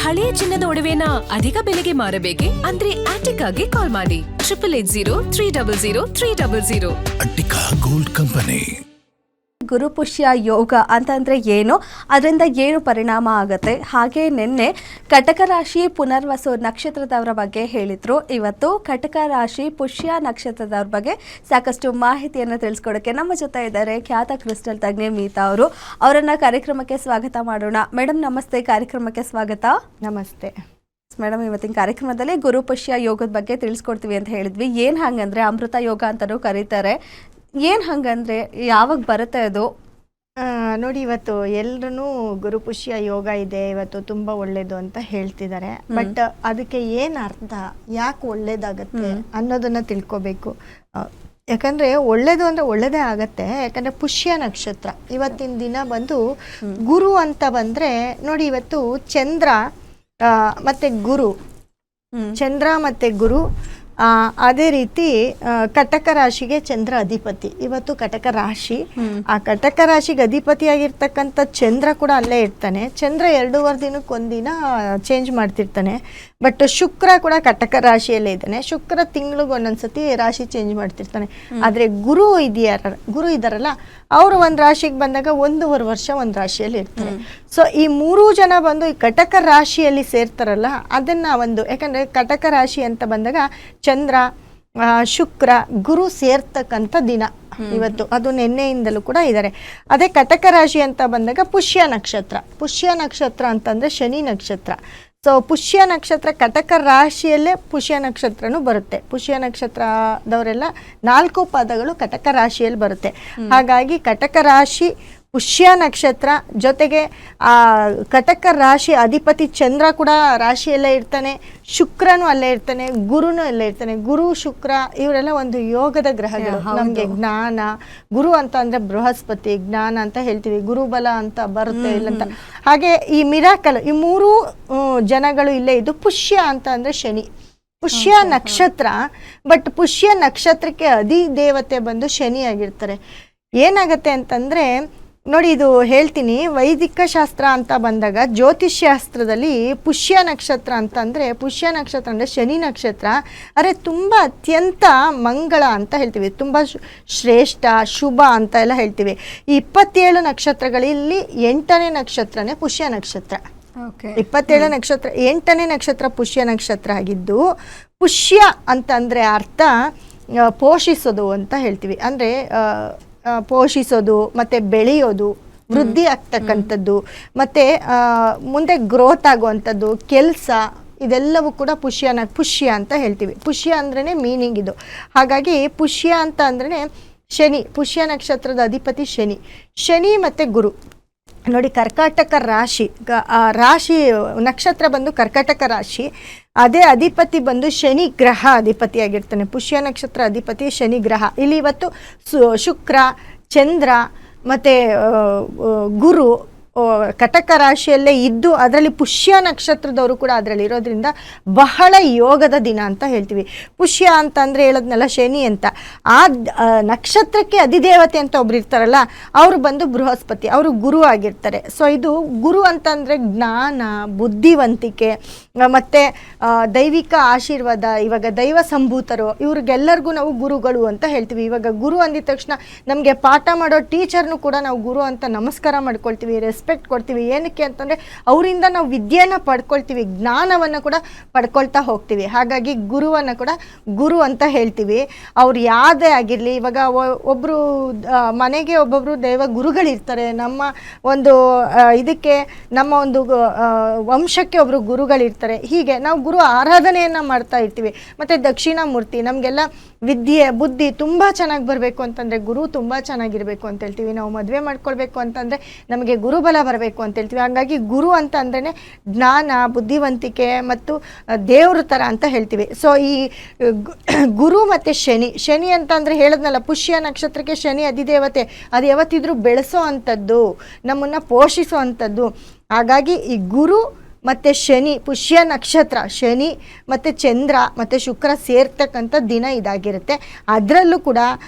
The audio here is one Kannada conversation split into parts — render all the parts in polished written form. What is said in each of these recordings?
ಹಳೆಯ ಚಿನ್ನದ ಒಡವೆನ ಅಧಿಕ ಬೆಲೆಗೆ ಮಾರಬೇಕೆ? ಅಂದ್ರೆ ಆಟಿಕಾಗೆ ಕಾಲ್ ಮಾಡಿ 8880 ಅಟ್ಟಿಕಾ ಗೋಲ್ಡ್ ಕಂಪನಿ. ಗುರುಪುಷ್ಯ ಯೋಗ ಅಂತಂದರೆ ಏನು, ಅದರಿಂದ ಏನು ಪರಿಣಾಮ ಆಗುತ್ತೆ, ಹಾಗೆ ನಿನ್ನೆ ಕಟಕ ರಾಶಿ ಪುನರ್ವಸು ನಕ್ಷತ್ರದವರ ಬಗ್ಗೆ ಹೇಳಿದರು. ಇವತ್ತು ಕಟಕ ರಾಶಿ ಪುಷ್ಯ ನಕ್ಷತ್ರದವ್ರ ಬಗ್ಗೆ ಸಾಕಷ್ಟು ಮಾಹಿತಿಯನ್ನು ತಿಳಿಸ್ಕೊಡೋಕ್ಕೆ ನಮ್ಮ ಜೊತೆ ಇದ್ದಾರೆ ಖ್ಯಾತ ಕ್ರಿಸ್ಟಲ್ ತಜ್ಞೆ ಮೀತಾ ಅವರು. ಅವರನ್ನು ಕಾರ್ಯಕ್ರಮಕ್ಕೆ ಸ್ವಾಗತ ಮಾಡೋಣ. ಮೇಡಮ್ ನಮಸ್ತೆ, ಕಾರ್ಯಕ್ರಮಕ್ಕೆ ಸ್ವಾಗತ. ನಮಸ್ತೆ ಮೇಡಮ್, ಇವತ್ತಿನ ಕಾರ್ಯಕ್ರಮದಲ್ಲಿ ಗುರುಪುಷ್ಯ ಯೋಗದ ಬಗ್ಗೆ ತಿಳಿಸ್ಕೊಡ್ತೀವಿ ಅಂತ ಹೇಳಿದ್ವಿ. ಏನು ಹಾಗಂದ್ರೆ ಅಮೃತ ಯೋಗ ಅಂತಲೂ ಕರೀತಾರೆ. ಏನು ಹಂಗಂದ್ರೆ ಯಾವಾಗ ಬರುತ್ತೆ ಅದು? ನೋಡಿ, ಇವತ್ತು ಎಲ್ರೂ ಗುರುಪುಷ್ಯ ಯೋಗ ಇದೆ, ಇವತ್ತು ತುಂಬ ಒಳ್ಳೇದು ಅಂತ ಹೇಳ್ತಿದ್ದಾರೆ. ಬಟ್ ಅದಕ್ಕೆ ಏನು ಅರ್ಥ, ಯಾಕೆ ಒಳ್ಳೇದಾಗತ್ತೆ ಅನ್ನೋದನ್ನ ತಿಳ್ಕೊಬೇಕು. ಯಾಕಂದರೆ ಒಳ್ಳೇದು ಅಂದರೆ ಒಳ್ಳೇದೇ ಆಗತ್ತೆ. ಯಾಕಂದರೆ ಪುಷ್ಯ ನಕ್ಷತ್ರ ಇವತ್ತಿನ ದಿನ ಬಂದು ಗುರು ಅಂತ ಬಂದರೆ ನೋಡಿ, ಇವತ್ತು ಚಂದ್ರ ಮತ್ತು ಗುರು, ಚಂದ್ರ ಮತ್ತು ಗುರು, ಅದೇ ರೀತಿ ಕಟಕ ರಾಶಿಗೆ ಚಂದ್ರ ಅಧಿಪತಿ. ಇವತ್ತು ಕಟಕ ರಾಶಿ, ಆ ಕಟಕ ರಾಶಿಗೆ ಅಧಿಪತಿಯಾಗಿರ್ತಕ್ಕಂಥ ಚಂದ್ರ ಕೂಡ ಅಲ್ಲೇ ಇರ್ತಾನೆ. ಚಂದ್ರ 2.5 ದಿನಕ್ಕೊಂದಿನ ಚೇಂಜ್ ಮಾಡ್ತಿರ್ತಾನೆ. ಬಟ್ ಶುಕ್ರ ಕೂಡ ಕಟಕ ರಾಶಿಯಲ್ಲೇ ಇದ್ದಾನೆ. ಶುಕ್ರ ತಿಂಗಳಿಗೆ ಒಂದೊಂದ್ಸತಿ ರಾಶಿ ಚೇಂಜ್ ಮಾಡ್ತಿರ್ತಾನೆ. ಆದರೆ ಗುರು ಇದಾರಲ್ಲ, ಅವರು ಒಂದು ರಾಶಿಗೆ ಬಂದಾಗ 1.5 ವರ್ಷ ಒಂದು ರಾಶಿಯಲ್ಲಿ ಇರ್ತಾರೆ. ಸೊ ಈ 3 ಜನ ಬಂದು ಈ ಕಟಕ ರಾಶಿಯಲ್ಲಿ ಸೇರ್ತಾರಲ್ಲ, ಅದನ್ನ ಒಂದು, ಯಾಕಂದ್ರೆ ಕಟಕ ರಾಶಿ ಅಂತ ಬಂದಾಗ ಚಂದ್ರ, ಶುಕ್ರ, ಗುರು ಸೇರ್ತಕ್ಕಂಥ ದಿನ ಇವತ್ತು. ಅದು ನಿನ್ನೆಯಿಂದಲೂ ಕೂಡ ಇದ್ದಾರೆ. ಅದೇ ಕಟಕ ರಾಶಿ ಅಂತ ಬಂದಾಗ ಪುಷ್ಯ ನಕ್ಷತ್ರ ಅಂತಂದ್ರೆ ಶನಿ ನಕ್ಷತ್ರ. ಸೊ ಪುಷ್ಯ ನಕ್ಷತ್ರ ಕಟಕ ರಾಶಿಯಲ್ಲೇ ಪುಷ್ಯ ನಕ್ಷತ್ರನೂ ಬರುತ್ತೆ. ಪುಷ್ಯ ನಕ್ಷತ್ರದವರೆಲ್ಲ 4 ಪಾದಗಳು ಕಟಕ ರಾಶಿಯಲ್ಲಿ ಬರುತ್ತೆ. ಹಾಗಾಗಿ ಕಟಕ ರಾಶಿ ಪುಷ್ಯ ನಕ್ಷತ್ರ ಜೊತೆಗೆ ಆ ಕಟಕ ರಾಶಿ ಅಧಿಪತಿ ಚಂದ್ರ ಕೂಡ ರಾಶಿಯಲ್ಲೇ ಇರ್ತಾನೆ, ಶುಕ್ರನು ಅಲ್ಲೇ ಇರ್ತಾನೆ, ಗುರುನು ಅಲ್ಲೇ ಇರ್ತಾನೆ. ಗುರು ಶುಕ್ರ ಇವರೆಲ್ಲ ಒಂದು ಯೋಗದ ಗ್ರಹಗಳು. ನಮಗೆ ಜ್ಞಾನ, ಗುರು ಅಂತ ಅಂದ್ರೆ ಬೃಹಸ್ಪತಿ, ಜ್ಞಾನ ಅಂತ ಹೇಳ್ತೀವಿ, ಗುರುಬಲ ಅಂತ ಬರುತ್ತೆ ಇಲ್ಲಂತ. ಹಾಗೆ ಈ ಮಿರಾಕಲ್, ಈ 3 ಜನಗಳು ಇಲ್ಲೇ ಇದು. ಪುಷ್ಯ ಅಂತ ಅಂದ್ರೆ ಶನಿ, ಪುಷ್ಯ ನಕ್ಷತ್ರ. ಬಟ್ ಪುಷ್ಯ ನಕ್ಷತ್ರಕ್ಕೆ ಅಧಿದೇವತೆ ಬಂದು ಶನಿ ಆಗಿರ್ತಾರೆ. ಏನಾಗತ್ತೆ ಅಂತಂದ್ರೆ ನೋಡಿ, ಇದು ಹೇಳ್ತೀನಿ, ವೈದಿಕ ಶಾಸ್ತ್ರ ಅಂತ ಬಂದಾಗ ಜ್ಯೋತಿಷ್ಯಾಸ್ತ್ರದಲ್ಲಿ ಪುಷ್ಯ ನಕ್ಷತ್ರ ಅಂತಂದರೆ, ಪುಷ್ಯ ನಕ್ಷತ್ರ ಅಂದರೆ ಶನಿ ನಕ್ಷತ್ರ, ಅರೆ ತುಂಬ ಅತ್ಯಂತ ಮಂಗಳ ಅಂತ ಹೇಳ್ತೀವಿ, ತುಂಬ ಶ್ರೇಷ್ಠ ಶುಭ ಅಂತ ಎಲ್ಲ ಹೇಳ್ತೀವಿ. ಈ 27 ನಕ್ಷತ್ರಗಳಲ್ಲಿ 8ನೇ ನಕ್ಷತ್ರನೇ ಪುಷ್ಯ ನಕ್ಷತ್ರ. 27 ನಕ್ಷತ್ರ 8ನೇ ನಕ್ಷತ್ರ ಪುಷ್ಯ ನಕ್ಷತ್ರ ಆಗಿದ್ದು, ಪುಷ್ಯ ಅಂತಂದರೆ ಅರ್ಥ ಪೋಷಿಸೋದು ಅಂತ ಹೇಳ್ತೀವಿ. ಅಂದರೆ ಪೋಷಿಸೋದು, ಮತ್ತು ಬೆಳೆಯೋದು, ವೃದ್ಧಿ ಆಗ್ತಕ್ಕಂಥದ್ದು, ಮತ್ತು ಮುಂದೆ ಗ್ರೋತ್ ಆಗುವಂಥದ್ದು, ಕೆಲಸ, ಇದೆಲ್ಲವೂ ಕೂಡ ಪುಷ್ಯ ಅಂತ ಹೇಳ್ತೀವಿ. ಪುಷ್ಯ ಅಂದ್ರೇ ಮೀನಿಂಗ್ ಇದು. ಹಾಗಾಗಿ ಪುಷ್ಯ ಅಂತ ಅಂದ್ರೇ ಶನಿ, ಪುಷ್ಯ ನಕ್ಷತ್ರದ ಅಧಿಪತಿ ಶನಿ ಮತ್ತು ಗುರು. ನೋಡಿ, ಕರ್ಕಾಟಕ ರಾಶಿ, ನಕ್ಷತ್ರ ಬಂದು ಕರ್ಕಾಟಕ ರಾಶಿ, ಅದೇ ಅಧಿಪತಿ ಬಂದು ಶನಿ ಗ್ರಹ ಅಧಿಪತಿಯಾಗಿರ್ತಾನೆ. ಪುಷ್ಯ ನಕ್ಷತ್ರ ಅಧಿಪತಿ ಶನಿ ಗ್ರಹ. ಇಲ್ಲಿ ಇವತ್ತು ಶುಕ್ರ, ಚಂದ್ರ ಮತ್ತು ಗುರು ಕಟಕ ರಾಶಿಯಲ್ಲೇ ಇದ್ದು, ಅದರಲ್ಲಿ ಪುಷ್ಯ ನಕ್ಷತ್ರದವರು ಕೂಡ ಅದರಲ್ಲಿ ಇರೋದ್ರಿಂದ ಬಹಳ ಯೋಗದ ದಿನ ಅಂತ ಹೇಳ್ತೀವಿ. ಪುಷ್ಯ ಅಂತಂದರೆ ಹೇಳೋದ್ನಲ್ಲ ಶನಿ ಅಂತ, ಆ ನಕ್ಷತ್ರಕ್ಕೆ ಅಧಿದೇವತೆ ಅಂತ ಒಬ್ರು ಇರ್ತಾರಲ್ಲ, ಅವರು ಬಂದು ಬೃಹಸ್ಪತಿ, ಅವರು ಗುರು ಆಗಿರ್ತಾರೆ. ಸೊ ಇದು ಗುರು ಅಂತಂದರೆ ಜ್ಞಾನ, ಬುದ್ಧಿವಂತಿಕೆ ಮತ್ತು ದೈವಿಕ ಆಶೀರ್ವಾದ. ಇವಾಗ ದೈವ ಸಂಭೂತರು, ಇವ್ರಿಗೆಲ್ಲರಿಗೂ ನಾವು ಗುರುಗಳು ಅಂತ ಹೇಳ್ತೀವಿ. ಇವಾಗ ಗುರು ಅಂದಿದ ತಕ್ಷಣ ನಮಗೆ ಪಾಠ ಮಾಡೋ ಟೀಚರ್ನು ಕೂಡ ನಾವು ಗುರು ಅಂತ ನಮಸ್ಕಾರ ಮಾಡ್ಕೊಳ್ತೀವಿ, ರೆಸ್ಪೆಕ್ಟ್ ಕೊಡ್ತೀವಿ. ಏನಕ್ಕೆ ಅಂತಂದರೆ ಅವರಿಂದ ನಾವು ವಿದ್ಯೆಯನ್ನು ಪಡ್ಕೊಳ್ತೀವಿ, ಜ್ಞಾನವನ್ನು ಕೂಡ ಪಡ್ಕೊಳ್ತಾ ಹೋಗ್ತೀವಿ. ಹಾಗಾಗಿ ಗುರುವನ್ನು ಕೂಡ ಗುರು ಅಂತ ಹೇಳ್ತೀವಿ. ಅವ್ರು ಯಾವುದೇ ಆಗಿರಲಿ, ಇವಾಗ ಒಬ್ಬರು ಮನೆಗೆ ಒಬ್ಬೊಬ್ಬರು ದೈವ ಗುರುಗಳಿರ್ತಾರೆ. ನಮ್ಮ ಒಂದು ಇದಕ್ಕೆ, ನಮ್ಮ ಒಂದು ವಂಶಕ್ಕೆ ಒಬ್ಬರು ಗುರುಗಳಿರ್ತಾರೆ. ಹೀಗೆ ನಾವು ಗುರು ಆರಾಧನೆಯನ್ನು ಮಾಡ್ತಾ ಇರ್ತೀವಿ. ಮತ್ತು ದಕ್ಷಿಣಾಮೂರ್ತಿ, ನಮಗೆಲ್ಲ ವಿದ್ಯೆ ಬುದ್ಧಿ ತುಂಬ ಚೆನ್ನಾಗಿ ಬರಬೇಕು ಅಂತಂದರೆ ಗುರು ತುಂಬ ಚೆನ್ನಾಗಿರಬೇಕು ಅಂತ ಹೇಳ್ತೀವಿ. ನಾವು ಮದುವೆ ಮಾಡ್ಕೊಳ್ಬೇಕು ಅಂತಂದರೆ ನಮಗೆ ಗುರುಬಲ ಬರಬೇಕು ಅಂತ ಹೇಳ್ತೀವಿ. ಹಾಗಾಗಿ ಗುರು ಅಂತ ಅಂದ್ರೆ ಜ್ಞಾನ, ಬುದ್ಧಿವಂತಿಕೆ ಮತ್ತು ದೇವ್ರ ಥರ ಅಂತ ಹೇಳ್ತೀವಿ. ಸೊ ಈ ಗುರು ಮತ್ತು ಶನಿ ಅಂತ ಅಂದರೆ ಹೇಳದ್ನಲ್ಲ, ಪುಷ್ಯ ನಕ್ಷತ್ರಕ್ಕೆ ಶನಿ ಅಧಿದೇವತೆ, ಅದು ಯಾವತ್ತಿದ್ರೂ ಬೆಳೆಸೋ ಅಂಥದ್ದು, ನಮ್ಮನ್ನು ಪೋಷಿಸೋ ಅಂಥದ್ದು. ಹಾಗಾಗಿ ಈ ಗುರು ಮತ್ತು ಶನಿ, ಪುಷ್ಯ ನಕ್ಷತ್ರ ಶನಿ ಮತ್ತು ಚಂದ್ರ ಮತ್ತು ಶುಕ್ರ ಸೇರ್ತಕ್ಕಂಥ ದಿನ ಇದಾಗಿರುತ್ತೆ. ಅದರಲ್ಲೂ ಕೂಡ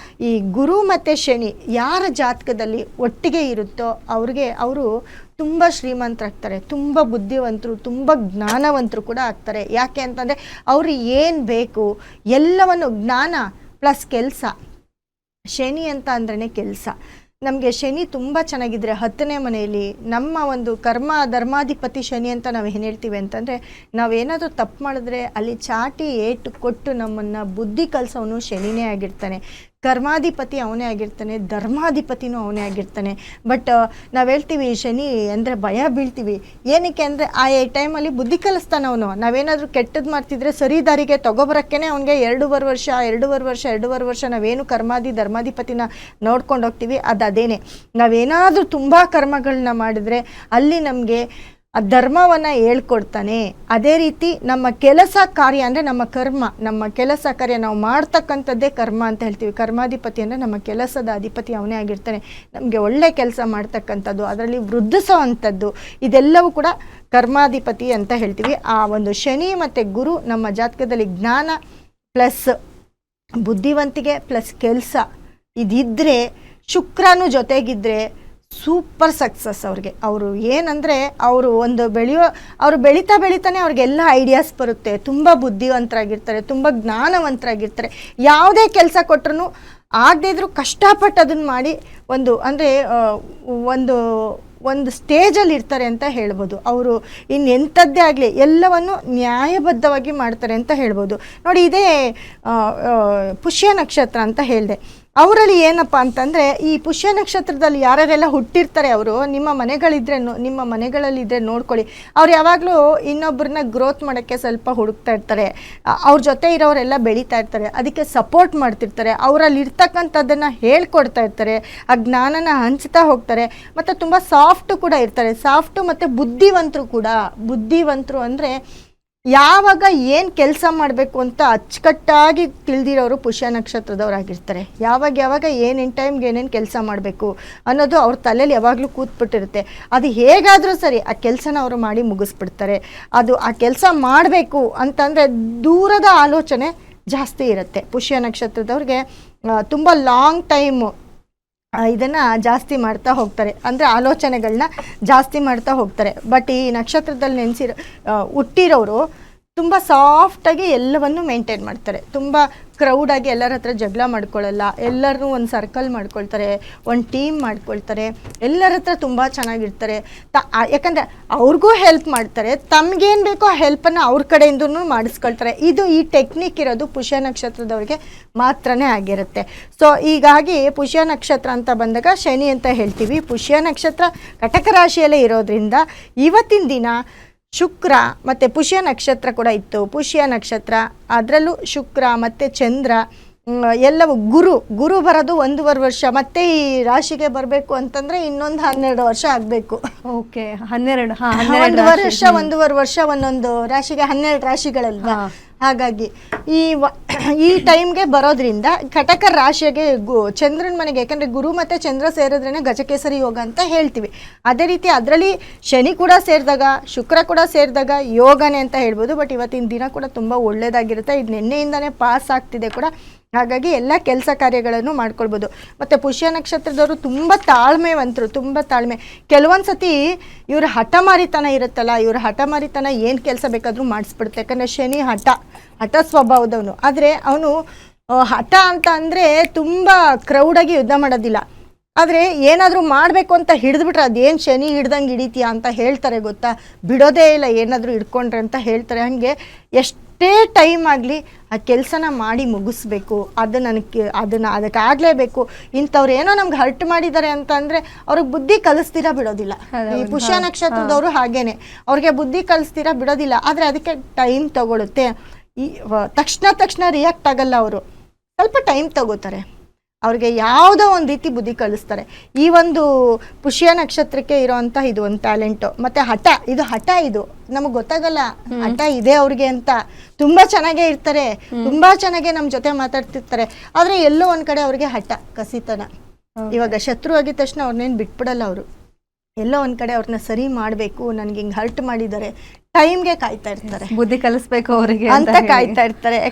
ಈ ಗುರು ಮತ್ತು ಶನಿ ಯಾರ ಜಾತಕದಲ್ಲಿ ಒಟ್ಟಿಗೆ ಇರುತ್ತೋ ಅವರು ತುಂಬ ಶ್ರೀಮಂತರಾಗ್ತಾರೆ, ತುಂಬ ಬುದ್ಧಿವಂತರು, ತುಂಬ ಜ್ಞಾನವಂತರು ಕೂಡ ಆಗ್ತಾರೆ. ಯಾಕೆ ಅಂತಂದರೆ ಅವ್ರಿಗೆ ಏನು ಬೇಕು ಎಲ್ಲವನ್ನು ಜ್ಞಾನ ಪ್ಲಸ್ ಕೆಲಸ. ಶನಿ ಅಂತ ಅಂದ್ರೇ ಕೆಲಸ. ನಮಗೆ ಶನಿ ತುಂಬ ಚೆನ್ನಾಗಿದ್ರೆ 10ನೇ ಮನೆಯಲ್ಲಿ ನಮ್ಮ ಒಂದು ಕರ್ಮ ಧರ್ಮಾಧಿಪತಿ ಶನಿ ಅಂತ ನಾವು ಏನು ಹೇಳ್ತೀವಿ ಅಂತಂದರೆ, ನಾವೇನಾದರೂ ತಪ್ಪು ಮಾಡಿದ್ರೆ ಅಲ್ಲಿ ಚಾಟಿ ಏಟು ಕೊಟ್ಟು ನಮ್ಮನ್ನು ಬುದ್ಧಿ ಕಲಿಸೋನು ಶನಿನೇ ಆಗಿರ್ತಾನೆ. ಕರ್ಮಾಧಿಪತಿ ಅವನೇ ಆಗಿರ್ತಾನೆ, ಧರ್ಮಾಧಿಪತಿನೂ ಅವನೇ ಆಗಿರ್ತಾನೆ. ಬಟ್ ನಾವು ಹೇಳ್ತೀವಿ ಶನಿ ಅಂದರೆ ಭಯ ಬೀಳ್ತೀವಿ. ಏನಕ್ಕೆ ಅಂದರೆ ಆ ಟೈಮಲ್ಲಿ ಬುದ್ಧಿ ಕಲಿಸ್ತಾನೆ ಅವನು. ನಾವೇನಾದರೂ ಕೆಟ್ಟದ್ದು ಮಾಡ್ತಿದ್ರೆ ಸರಿ ದಾರಿಗೆ ತೊಗೊಬರೋಕ್ಕೇ ಅವನಿಗೆ 2.5 ವರ್ಷ ನಾವೇನು ಧರ್ಮಾಧಿಪತಿನ ನೋಡ್ಕೊಂಡು ಹೋಗ್ತೀವಿ. ಅದೇನೆ ನಾವೇನಾದರೂ ತುಂಬ ಕರ್ಮಗಳನ್ನ ಮಾಡಿದ್ರೆ ಅಲ್ಲಿ ನಮಗೆ ಆ ಧರ್ಮವನ್ನು ಹೇಳ್ಕೊಡ್ತಾನೆ. ಅದೇ ರೀತಿ ನಮ್ಮ ಕೆಲಸ ಕಾರ್ಯ ಅಂದರೆ ನಮ್ಮ ಕೆಲಸ ಕಾರ್ಯ ನಾವು ಮಾಡ್ತಕ್ಕಂಥದ್ದೇ ಕರ್ಮ ಅಂತ ಹೇಳ್ತೀವಿ. ಕರ್ಮಾಧಿಪತಿ ಅಂದರೆ ನಮ್ಮ ಕೆಲಸದ ಅಧಿಪತಿ ಅವನೇ ಆಗಿರ್ತಾನೆ. ನಮಗೆ ಒಳ್ಳೆ ಕೆಲಸ ಮಾಡ್ತಕ್ಕಂಥದ್ದು, ಅದರಲ್ಲಿ ವೃದ್ಧಿಸೋ ಅಂಥದ್ದು, ಇದೆಲ್ಲವೂ ಕೂಡ ಕರ್ಮಾಧಿಪತಿ ಅಂತ ಹೇಳ್ತೀವಿ. ಆ ಒಂದು ಶನಿ ಮತ್ತು ಗುರು ನಮ್ಮ ಜಾತಕದಲ್ಲಿ ಜ್ಞಾನ ಪ್ಲಸ್ ಬುದ್ಧಿವಂತಿಕೆ ಪ್ಲಸ್ ಕೆಲಸ ಇದಿದ್ದರೆ, ಶುಕ್ರನೂ ಜೊತೆಗಿದ್ದರೆ ಸೂಪರ್ ಸಕ್ಸಸ್ ಅವ್ರಿಗೆ. ಅವರು ಏನಂದರೆ ಅವರು ಬೆಳೀತಾನೆ ಅವ್ರಿಗೆಲ್ಲ ಐಡಿಯಾಸ್ ಬರುತ್ತೆ. ತುಂಬ ಬುದ್ಧಿವಂತರಾಗಿರ್ತಾರೆ, ತುಂಬ ಜ್ಞಾನವಂತರಾಗಿರ್ತಾರೆ. ಯಾವುದೇ ಕೆಲಸ ಕೊಟ್ಟರು ಆಗದೇ ಇದ್ರೂ ಕಷ್ಟಪಟ್ಟು ಅದನ್ನು ಮಾಡಿ ಒಂದು ಸ್ಟೇಜಲ್ಲಿ ಇರ್ತಾರೆ ಅಂತ ಹೇಳ್ಬೋದು. ಅವರು ಇನ್ನೆಂಥದ್ದೇ ಆಗಲಿ ಎಲ್ಲವನ್ನು ನ್ಯಾಯಬದ್ಧವಾಗಿ ಮಾಡ್ತಾರೆ ಅಂತ ಹೇಳ್ಬೋದು. ನೋಡಿ, ಇದೇ ಪುಷ್ಯ ನಕ್ಷತ್ರ ಅಂತ ಹೇಳಿದೆ. ಅವರಲ್ಲಿ ಏನಪ್ಪ ಅಂತಂದರೆ, ಈ ಪುಷ್ಯ ನಕ್ಷತ್ರದಲ್ಲಿ ಯಾರ್ಯಾರೆಲ್ಲ ಹುಟ್ಟಿರ್ತಾರೆ ಅವರು ನಿಮ್ಮ ಮನೆಗಳಲ್ಲಿದ್ದರೆ ನೋಡ್ಕೊಳ್ಳಿ. ಅವ್ರು ಯಾವಾಗಲೂ ಇನ್ನೊಬ್ಬರನ್ನ ಗ್ರೋತ್ ಮಾಡೋಕ್ಕೆ ಸ್ವಲ್ಪ ಹುಡುಕ್ತಾ ಇರ್ತಾರೆ. ಅವ್ರ ಜೊತೆ ಇರೋರೆಲ್ಲ ಬೆಳೀತಾ ಇರ್ತಾರೆ, ಅದಕ್ಕೆ ಸಪೋರ್ಟ್ ಮಾಡ್ತಿರ್ತಾರೆ. ಅವರಲ್ಲಿ ಇರ್ತಕ್ಕಂಥದ್ದನ್ನು ಹೇಳ್ಕೊಡ್ತಾ ಇರ್ತಾರೆ, ಆ ಜ್ಞಾನನ ಹಂಚ್ತಾ ಹೋಗ್ತಾರೆ. ಮತ್ತು ತುಂಬ ಸಾಫ್ಟು ಕೂಡ ಇರ್ತಾರೆ. ಸಾಫ್ಟು ಮತ್ತು ಬುದ್ಧಿವಂತರು ಅಂದರೆ ಯಾವಾಗ ಏನು ಕೆಲಸ ಮಾಡಬೇಕು ಅಂತ ಅಚ್ಚುಕಟ್ಟಾಗಿ ತಿಳಿದಿರೋರು ಪುಷ್ಯ ನಕ್ಷತ್ರದವರಾಗಿರ್ತಾರೆ. ಯಾವಾಗ ಏನೇನು ಟೈಮ್ಗೆ ಏನೇನು ಕೆಲಸ ಮಾಡಬೇಕು ಅನ್ನೋದು ಅವ್ರ ತಲೆಯಲ್ಲಿ ಯಾವಾಗಲೂ ಕೂತ್ಬಿಟ್ಟಿರುತ್ತೆ. ಅದು ಹೇಗಾದರೂ ಸರಿ ಆ ಕೆಲಸನ ಅವರು ಮಾಡಿ ಮುಗಿಸ್ಬಿಡ್ತಾರೆ. ಆ ಕೆಲಸ ಮಾಡಬೇಕು ಅಂತಂದರೆ ದೂರದ ಆಲೋಚನೆ ಜಾಸ್ತಿ ಇರುತ್ತೆ. ಪುಷ್ಯ ನಕ್ಷತ್ರದವ್ರಿಗೆ ತುಂಬ ಲಾಂಗ್ ಟೈಮು ಇದನ್ನು ಜಾಸ್ತಿ ಮಾಡ್ತಾ ಹೋಗ್ತಾರೆ, ಅಂದರೆ ಆಲೋಚನೆಗಳನ್ನ ಜಾಸ್ತಿ ಮಾಡ್ತಾ ಹೋಗ್ತಾರೆ. ಬಟ್ ಈ ನಕ್ಷತ್ರದಲ್ಲಿ ಹುಟ್ಟಿರೋರು ತುಂಬ ಸಾಫ್ಟಾಗಿ ಎಲ್ಲವನ್ನೂ ಮೇಂಟೈನ್ ಮಾಡ್ತಾರೆ. ತುಂಬ ಕ್ರೌಡಾಗಿ ಎಲ್ಲರ ಹತ್ರ ಜಗಳ ಮಾಡ್ಕೊಳ್ಳಲ್ಲ, ಎಲ್ಲರನ್ನೂ ಒಂದು ಸರ್ಕಲ್ ಮಾಡ್ಕೊಳ್ತಾರೆ, ಒಂದು ಟೀಮ್ ಮಾಡ್ಕೊಳ್ತಾರೆ, ಎಲ್ಲರ ಹತ್ರ ತುಂಬ ಚೆನ್ನಾಗಿರ್ತಾರೆ. ಯಾಕಂದರೆ ಅವ್ರಿಗೂ ಹೆಲ್ಪ್ ಮಾಡ್ತಾರೆ, ತಮಗೇನು ಬೇಕೋ ಆ ಹೆಲ್ಪನ್ನು ಅವ್ರ ಕಡೆಯಿಂದನೂ ಮಾಡಿಸ್ಕೊಳ್ತಾರೆ. ಈ ಟೆಕ್ನಿಕ್ ಇರೋದು ಪುಷ್ಯ ನಕ್ಷತ್ರದವ್ರಿಗೆ ಮಾತ್ರನೇ ಆಗಿರುತ್ತೆ. ಸೊ ಹೀಗಾಗಿ ಪುಷ್ಯ ನಕ್ಷತ್ರ ಅಂತ ಬಂದಾಗ ಶನಿ ಅಂತ ಹೇಳ್ತೀವಿ. ಪುಷ್ಯ ನಕ್ಷತ್ರ ಕಟಕ ರಾಶಿಯಲ್ಲೇ ಇರೋದ್ರಿಂದ ಇವತ್ತಿನ ದಿನ ಶುಕ್ರ ಮತ್ತು ಪುಷ್ಯ ನಕ್ಷತ್ರ ಕೂಡ ಇತ್ತು. ಪುಷ್ಯ ನಕ್ಷತ್ರ ಅದರಲ್ಲೂ ಶುಕ್ರ ಮತ್ತು ಚಂದ್ರ ಎಲ್ಲವೂ ಗುರು ಬರೋದು 1.5 ವರ್ಷ. ಮತ್ತೆ ಈ ರಾಶಿಗೆ ಬರಬೇಕು ಅಂತಂದರೆ ಇನ್ನೊಂದು 12 ವರ್ಷ ಆಗಬೇಕು. ಓಕೆ, 12 1.5 ವರ್ಷ ಒಂದೊಂದು ರಾಶಿಗೆ 12 ರಾಶಿಗಳಲ್ವಾ. ಹಾಗಾಗಿ ಈ ಟೈಮ್ಗೆ ಬರೋದ್ರಿಂದ ಕಟಕ ರಾಶಿಗೆ ಚಂದ್ರನ ಮನೆಗೆ, ಯಾಕಂದರೆ ಗುರು ಮತ್ತು ಚಂದ್ರ ಸೇರಿದ್ರೇ ಗಜಕೇಸರಿ ಯೋಗ ಅಂತ ಹೇಳ್ತೀವಿ. ಅದೇ ರೀತಿ ಅದರಲ್ಲಿ ಶನಿ ಕೂಡ ಸೇರಿದಾಗ ಶುಕ್ರ ಕೂಡ ಸೇರಿದಾಗ ಯೋಗನೇ ಅಂತ ಹೇಳ್ಬೋದು. ಬಟ್ ಇವತ್ತಿನ ದಿನ ಕೂಡ ತುಂಬ ಒಳ್ಳೆಯದಾಗಿರುತ್ತೆ. ಇದು ನಿನ್ನೆಯಿಂದನೇ ಪಾಸ್ ಆಗ್ತಿದೆ ಕೂಡ. ಹಾಗಾಗಿ ಎಲ್ಲ ಕೆಲಸ ಕಾರ್ಯಗಳನ್ನು ಮಾಡ್ಕೊಳ್ಬೋದು. ಮತ್ತು ಪುಷ್ಯ ನಕ್ಷತ್ರದವರು ತುಂಬ ತಾಳ್ಮೆ. ಕೆಲವೊಂದು ಸತಿ ಇವ್ರ ಹಠಮಾರಿತನ ಇರುತ್ತಲ್ಲ, ಇವ್ರ ಹಠಮಾರಿತನ ಏನು ಕೆಲಸ ಬೇಕಾದರೂ ಮಾಡಿಸ್ಬಿಡುತ್ತೆ. ಯಾಕಂದರೆ ಶನಿ ಹಠ ಸ್ವಭಾವದವನು. ಆದರೆ ಅವನು ಹಠ ಅಂತ ಅಂದರೆ ತುಂಬ ಕ್ರೌಡಾಗಿ ಯುದ್ಧ ಮಾಡೋದಿಲ್ಲ. ಆದರೆ ಏನಾದರೂ ಮಾಡಬೇಕು ಅಂತ ಹಿಡಿದ್ಬಿಟ್ರೆ ಅದೇನು ಶನಿ ಹಿಡ್ದಂಗೆ ಹಿಡಿತೀಯಾ ಅಂತ ಹೇಳ್ತಾರೆ ಗೊತ್ತಾ, ಬಿಡೋದೇ ಇಲ್ಲ ಏನಾದರೂ ಹಿಡ್ಕೊಂಡ್ರೆ ಅಂತ ಹೇಳ್ತಾರೆ. ಹಾಗೆ ಎಷ್ಟೇ ಟೈಮ್ ಆಗಲಿ ಆ ಕೆಲಸನ ಮಾಡಿ ಮುಗಿಸ್ಬೇಕು, ಅದಕ್ಕಾಗಲೇಬೇಕು. ಇಂಥವ್ರು ಏನೋ ನಮ್ಗೆ ಹರ್ಟ್ ಮಾಡಿದ್ದಾರೆ ಅಂತ ಅಂದರೆ ಅವ್ರಿಗೆ ಬುದ್ಧಿ ಕಲಿಸ್ತೀರಾ ಬಿಡೋದಿಲ್ಲ. ಈ ಪುಷ್ಯ ನಕ್ಷತ್ರದವರು ಹಾಗೇನೆ, ಅವ್ರಿಗೆ ಬುದ್ಧಿ ಕಲಿಸ್ತೀರಾ ಬಿಡೋದಿಲ್ಲ. ಆದರೆ ಅದಕ್ಕೆ ಟೈಮ್ ತಗೊಳುತ್ತೆ. ತಕ್ಷಣ ರಿಯಾಕ್ಟ್ ಆಗಲ್ಲ, ಅವರು ಸ್ವಲ್ಪ ಟೈಮ್ ತಗೋತಾರೆ. ಅವ್ರಿಗೆ ಯಾವುದೋ ಒಂದು ರೀತಿ ಬುದ್ಧಿ ಕಲಿಸ್ತಾರೆ. ಈ ಒಂದು ಪುಷ್ಯ ನಕ್ಷತ್ರಕ್ಕೆ ಇರೋವಂಥ ಇದು ಒಂದು ಟ್ಯಾಲೆಂಟು. ಮತ್ತು ಹಠ ಇದು ನಮಗೆ ಗೊತ್ತಾಗಲ್ಲ ಹಠ ಇದೆ ಅವ್ರಿಗೆ ಅಂತ. ತುಂಬ ಚೆನ್ನಾಗೇ ಇರ್ತಾರೆ, ತುಂಬ ಚೆನ್ನಾಗೇ ನಮ್ಮ ಜೊತೆ ಮಾತಾಡ್ತಿರ್ತಾರೆ. ಆದರೆ ಎಲ್ಲೋ ಒಂದು ಕಡೆ ಅವ್ರಿಗೆ ಹಠ ಕಸಿತನ. ಇವಾಗ ಶತ್ರು ಆಗಿದ ತಕ್ಷಣ ಅವ್ರನ್ನೇನು ಬಿಟ್ಬಿಡಲ್ಲ ಅವರು. ಎಲ್ಲೋ ಒಂದು ಕಡೆ ಅವ್ರನ್ನ ಸರಿ ಮಾಡಬೇಕು, ನನಗೆ ಹಿಂಗೆ ಹರ್ಟ್ ಮಾಡಿದ್ದಾರೆ, ಟೈಮ್ಗೆ ಕಾಯ್ತಾ ಇರ್ತಾರೆ, ಬುದ್ಧಿ ಕಲಿಸ್ಬೇಕು ಅವರಿಗೆ ಅಂತ ಕಾಯ್ತಾ ಇರ್ತಾರೆ.